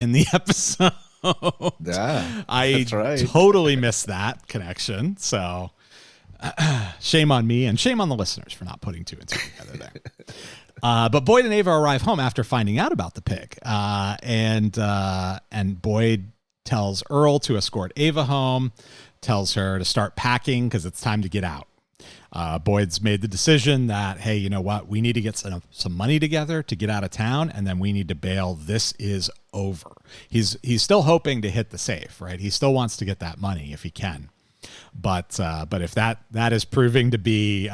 in the episode. Yeah, I totally missed that connection. So shame on me and shame on the listeners for not putting two and two together there. But Boyd and Ava arrive home after finding out about the pig. And Boyd tells Earl to escort Ava home, tells her to start packing because it's time to get out. Boyd's made the decision that, hey, you know what? We need to get some money together to get out of town, and then we need to bail. This is over. He's still hoping to hit the safe, right? He still wants to get that money if he can. But if that is proving to be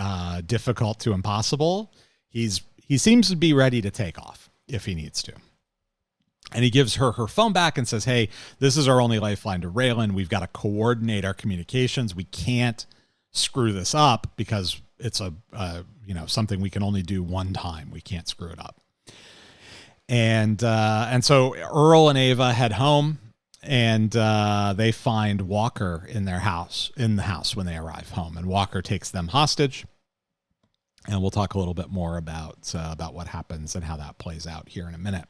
difficult to impossible, he seems to be ready to take off if he needs to. And he gives her phone back and says, hey, this is our only lifeline to Raylan. We've got to coordinate our communications. We can't screw this up because it's something we can only do one time. We can't screw it up. And so Earl and Ava head home, and they find Walker in the house when they arrive home, and Walker takes them hostage. And we'll talk a little bit more about what happens and how that plays out here in a minute.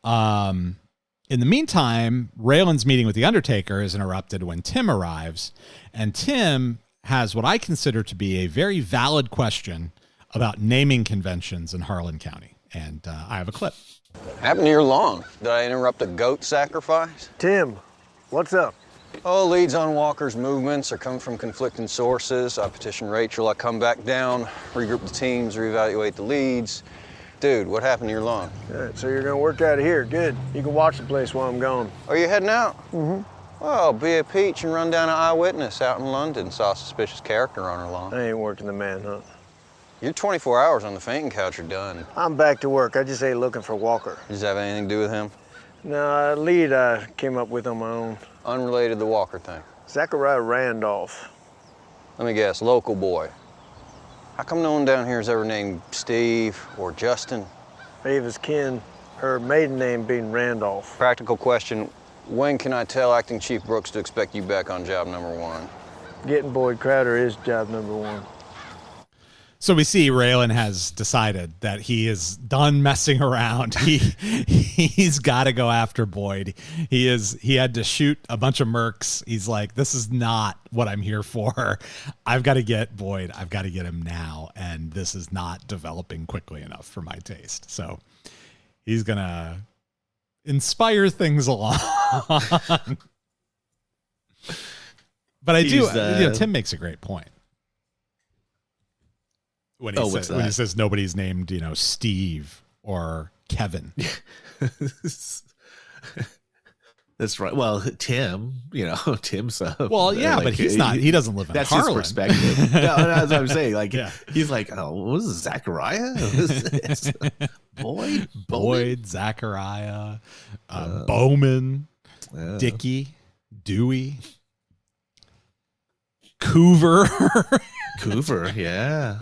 In the meantime, Raylan's meeting with the Undertaker is interrupted when Tim arrives, and Tim has what I consider to be a very valid question about naming conventions in Harlan County. And I have a clip. Happened to your lawn. Did I interrupt a goat sacrifice? Tim, what's up? Oh, leads on Walker's movements are coming from conflicting sources. I petitioned Rachel, I come back down, regroup the teams, reevaluate the leads. Dude, what happened to your lawn? Good, so you're gonna work out of here. Good. You can watch the place while I'm gone. Are you heading out? Mm-hmm. Well, be a peach and run down an eyewitness out in London. Saw a suspicious character on her lawn. I ain't working the manhunt. Your 24 hours on the fainting couch are done. I'm back to work. I just ain't looking for Walker. Does that have anything to do with him? No, a lead I came up with on my own. Unrelated to the Walker thing? Zachariah Randolph. Let me guess, local boy. How come no one down here is ever named Steve or Justin? Ava's kin, her maiden name being Randolph. Practical question, when can I tell Acting Chief Brooks to expect you back on job number 1? Getting Boyd Crowder is job number 1. So we see Raylan has decided that he is done messing around. He's got to go after Boyd. He had to shoot a bunch of mercs. He's like, this is not what I'm here for. I've got to get Boyd. I've got to get him now. And this is not developing quickly enough for my taste. So he's going to inspire things along. But Tim makes a great point. When he says nobody's named, Steve or Kevin. That's right. Well, Tim, Tim's well, yeah, but he doesn't live in Harlan. That's his perspective. No, that's what I'm saying. Like, he's like, oh, what is this, Zachariah? Boyd, Zachariah, Bowman, Dickie, Dewey, Coover. Coover, yeah.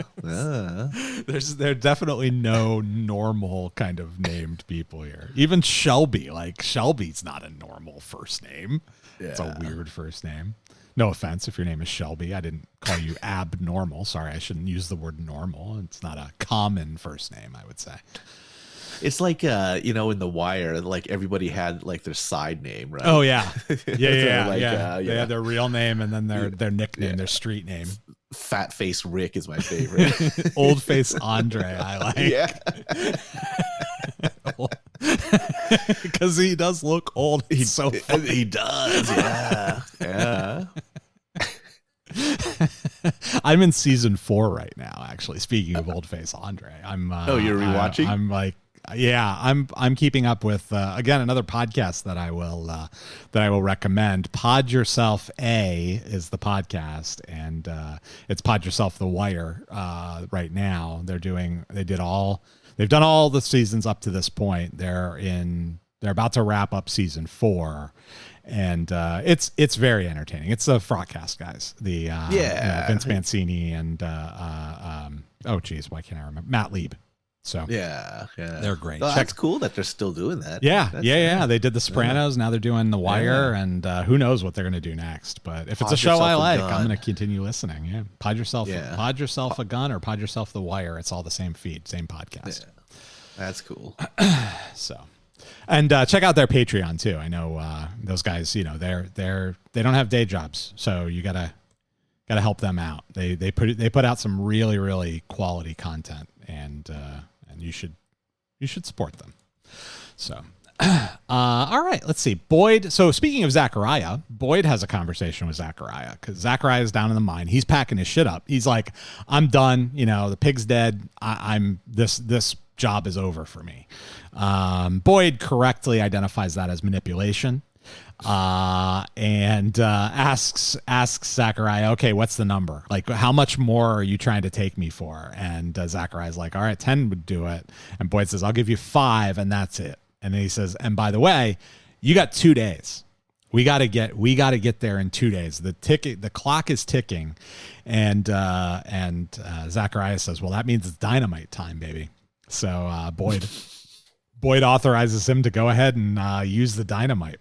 There's definitely no normal kind of named people here. Even Shelby, Shelby's not a normal first name. Yeah. It's a weird first name. No offense if your name is Shelby. I didn't call you abnormal. Sorry, I shouldn't use the word normal. It's not a common first name, I would say. It's like, in The Wire, like everybody had like their side name, right? Oh, yeah. Yeah. They had their real name and then their nickname, their street name. Fat Face Rick is my favorite. Old Face Andre, I like. Yeah. Because he does look old. He's so funny. He does, yeah. I'm in season 4 right now, actually. Speaking of Old Face Andre, you're rewatching? I'm like, yeah, I'm keeping up with again another podcast that I will recommend. Pod Yourself A is the podcast, and it's Pod Yourself The Wire. Right now, they've done all the seasons up to this point. They're about to wrap up season 4. And it's very entertaining. It's the Frogcast guys, Vince Mancini and oh geez, why can't I remember? Matt Lieb. So yeah, they're great. Well, that's cool that they're still doing that. Yeah. They did The Sopranos. Now they're doing The Wire, and who knows what they're going to do next? But if it's a show I like, I'm going to continue listening. Yeah, Pod Yourself a Gun or Pod Yourself The Wire. It's all the same feed, same podcast. Yeah. That's cool. So. And check out their Patreon too. I know those guys. You know, they don't have day jobs, so you gotta help them out. They put out some really, really quality content, and you should support them. So. All right, let's see. Boyd. So speaking of Zachariah, Boyd has a conversation with Zachariah because Zachariah is down in the mine. He's packing his shit up. He's like, I'm done. You know, the pig's dead. This job is over for me. Boyd correctly identifies that as manipulation. And asks Zachariah, okay, what's the number? Like, how much more are you trying to take me for? And Zachariah's like, all right, 10 would do it. And Boyd says, I'll give you 5, and that's it. And then he says, and by the way, you got 2 days. We got to get there in 2 days. The clock is ticking. And Zachariah says, well, that means it's dynamite time, baby. So Boyd authorizes him to go ahead and use the dynamite.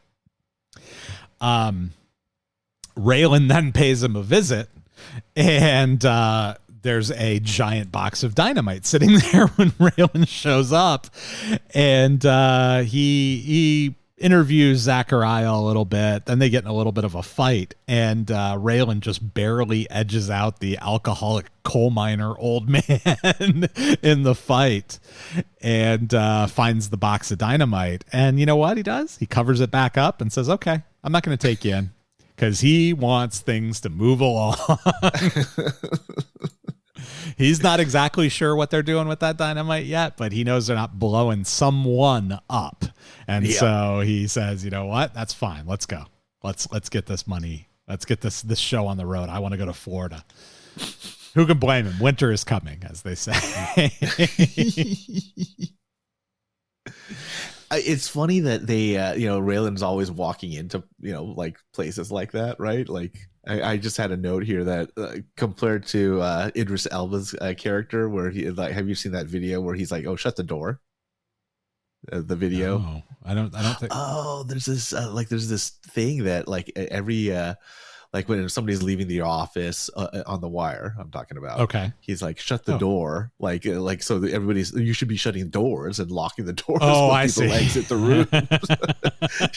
Raylan then pays him a visit, and there's a giant box of dynamite sitting there when Raylan shows up, and he interviews Zachariah a little bit. Then they get in a little bit of a fight, and Raylan just barely edges out the alcoholic coal miner old man in the fight, and finds the box of dynamite. And you know what he does? He covers it back up and says, okay, I'm not going to take you in, because he wants things to move along. He's not exactly sure what they're doing with that dynamite yet, but he knows they're not blowing someone up. And so he says, you know what? That's fine. Let's go. Let's get this money. Let's get this show on the road. I want to go to Florida. Who can blame him? Winter is coming, as they say. It's funny that they, Raylan's always walking into, like places like that, right? Like, I just had a note here that compared to Idris Elba's character, where he like, have you seen that video where he's like, "Oh, shut the door." The video. No, I don't think. Oh, there's this there's this thing that like every like when somebody's leaving the office on The Wire, I'm talking about. Okay. He's like, shut the door. Like so that you should be shutting doors and locking the doors when people see. exit the room.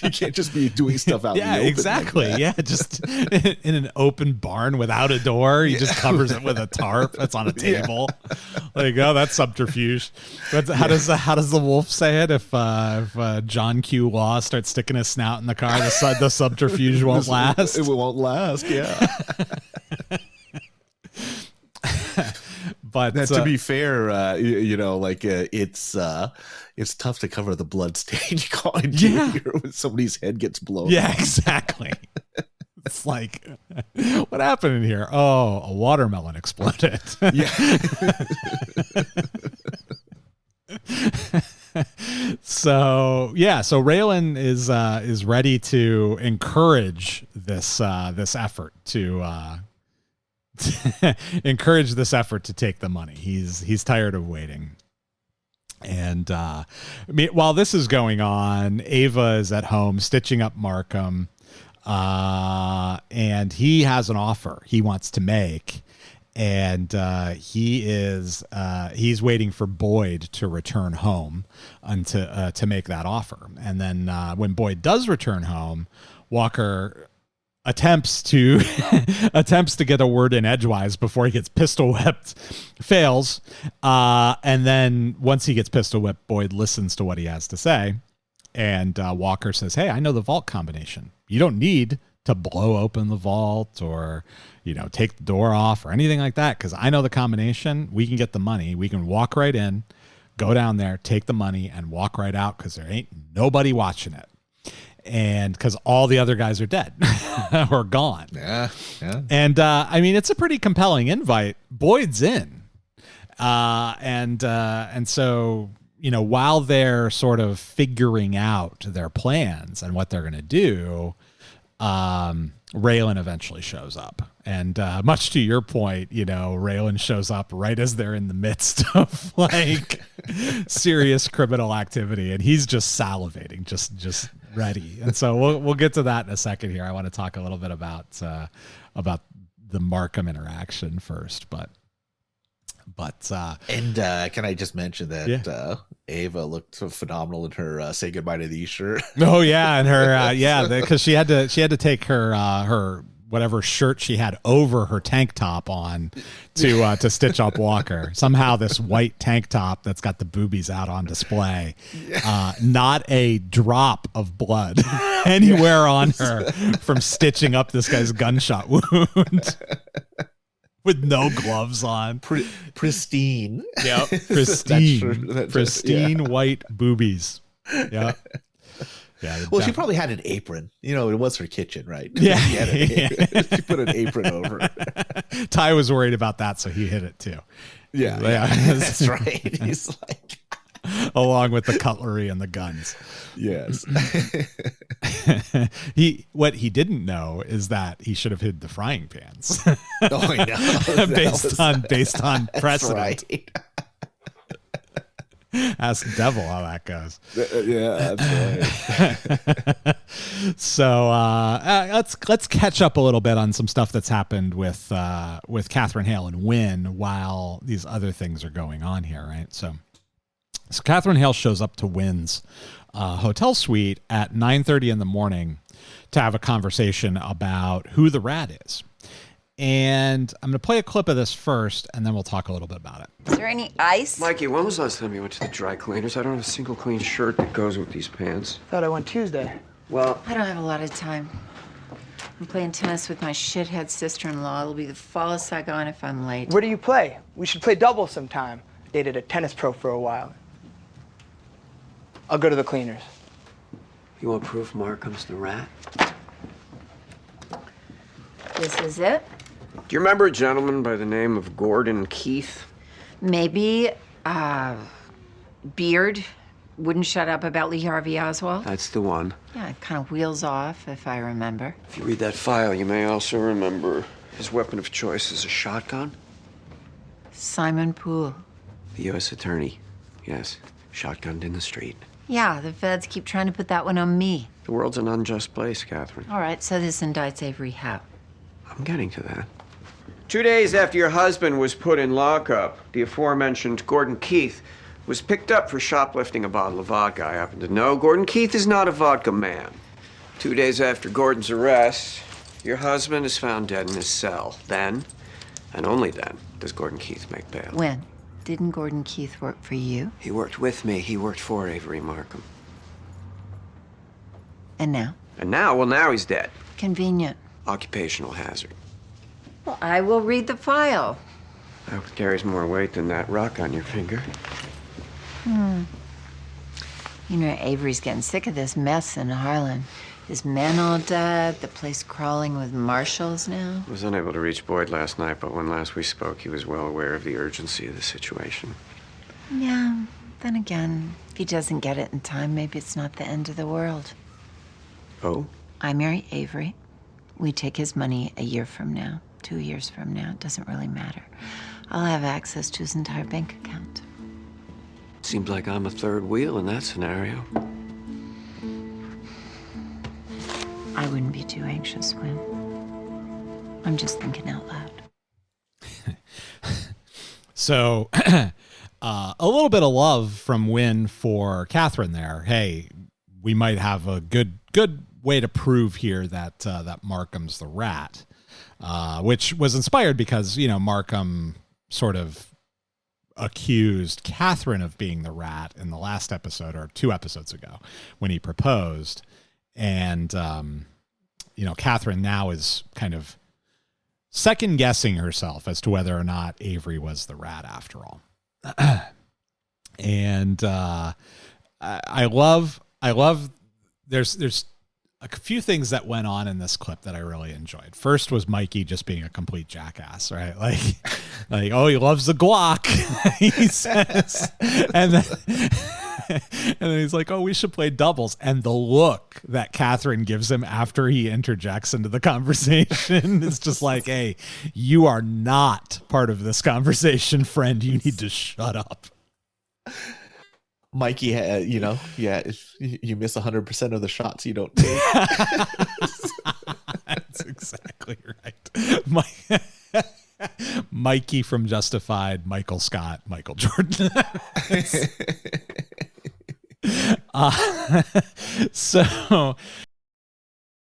You can't just be doing stuff out in the open. Exactly. Like yeah, just in an open barn without a door. He just covers it with a tarp that's on a table. Like, oh, that's subterfuge. How does the wolf say it? If John Q. Law starts sticking his snout in the car, the subterfuge won't last. It won't last. Yeah. But to be fair, it's tough to cover the blood stain when somebody's head gets blown. Yeah, exactly. It's like, what happened in here? Oh, a watermelon exploded. Yeah. So Raylan is ready to encourage this effort to encourage this effort to take the money. He's tired of waiting. And while this is going on, Ava is at home stitching up Markham, and he has an offer he wants to make. And he's waiting for Boyd to return home to make that offer. And then when Boyd does return home, Walker attempts to get a word in edgewise before he gets pistol whipped, fails, and then once he gets pistol whipped, Boyd listens to what he has to say, and Walker says, "Hey, I know the vault combination. You don't need to blow open the vault or, take the door off or anything like that, because I know the combination. We can get the money. We can walk right in, go down there, take the money, and walk right out, because there ain't nobody watching it. And because all the other guys are dead or gone." Yeah. And it's a pretty compelling invite. Boyd's in. And so, while they're sort of figuring out their plans and what they're going to do, Raylan eventually shows up, and much to your point, Raylan shows up right as they're in the midst of like serious criminal activity, and he's just salivating, just ready. And so we'll get to that in a second here. I want to talk a little bit about the Markham interaction first, but But and can I just mention that Ava looked phenomenal in her "Say Goodbye to These" shirt. Oh yeah, and her because she had to take her whatever shirt she had over her tank top on to stitch up Walker. Somehow this white tank top that's got the boobies out on display, not a drop of blood anywhere on her from stitching up this guy's gunshot wound. With no gloves on. Pristine. Yep. Pristine white boobies. Yep. Yeah. Well, she probably had an apron. You know, it was her kitchen, right? Yeah. She put an apron over it. Ty was worried about that, so he hit it too. Yeah. That's right. He's like... along with the cutlery and the guns. Yes. What he didn't know is that he should have hid the frying pans. Oh, I know. based on precedent. Right. Ask Devil how that goes. Yeah, that's right. So let's catch up a little bit on some stuff that's happened with Catherine Hale and Wynn while these other things are going on here, right? So Catherine Hale shows up to Wynn's hotel suite at 9:30 in the morning to have a conversation about who the rat is. And I'm going to play a clip of this first, and then we'll talk a little bit about it. Is there any ice? Mikey, when was the last time you went to the dry cleaners? I don't have a single clean shirt that goes with these pants. Thought I went Tuesday. Well, I don't have a lot of time. I'm playing tennis with my shithead sister-in-law. It'll be the fall of Saigon if I'm late. Where do you play? We should play doubles sometime. Dated a tennis pro for a while. I'll go to the cleaners. you want proof Markham's the rat? This is it? Do you remember a gentleman by the name of Gordon Keith? Maybe, Beard wouldn't shut up about Lee Harvey Oswald. That's the one. Yeah, it kind of wheels off, if I remember. If you read that file, you may also remember his weapon of choice is a shotgun. Simon Poole. The U.S. attorney. Yes, shotgunned in the street. Yeah, the feds keep trying to put that one on me. The world's an unjust place, Catherine. All right, so this indicts Avery how? I'm getting to that. 2 days after your husband was put in lockup, the aforementioned Gordon Keith was picked up for shoplifting a bottle of vodka. I happen to know Gordon Keith is not a vodka man. 2 days after Gordon's arrest, your husband is found dead in his cell. Then, and only then, does Gordon Keith make bail. When? Didn't Gordon Keith work for you? He worked with me. He worked for Avery Markham. And now? And now, well, now he's dead. Convenient. Occupational hazard. Well, I will read the file. I hope it carries more weight than that rock on your finger. You know, Avery's getting sick of this mess in Harlan. His men all dead, the place crawling with marshals now. I was unable to reach Boyd last night, but when last we spoke, he was well aware of the urgency of the situation. Yeah, then again, if he doesn't get it in time, maybe it's not the end of the world. Oh? I marry Avery. We take his money a year from now, 2 years from now. It doesn't really matter. I'll have access to his entire bank account. Seems like I'm a third wheel in that scenario. I wouldn't be too anxious, Wynn. I'm just thinking out loud. So, a little bit of love from Wynn for Catherine there. Hey, we might have a good way to prove here that that Markham's the rat, which was inspired because, you know, Markham sort of accused Catherine of being the rat in the last episode or 2 episodes ago when he proposed. And, you know, Catherine now is kind of second guessing herself as to whether or not Avery was the rat after all. And I love there's a few things that went on in this clip that I really enjoyed. First was Mikey just being a complete jackass, right? Like, oh, he loves the Glock, he says. And then he's like, oh, we should play doubles. And the look that Catherine gives him after he interjects into the conversation is just like, hey, you are not part of this conversation, friend. You need to shut up. Mikey, you know, yeah, if you miss 100% of the shots you don't take. That's exactly right. Mikey from Justified, Michael Scott, Michael Jordan. So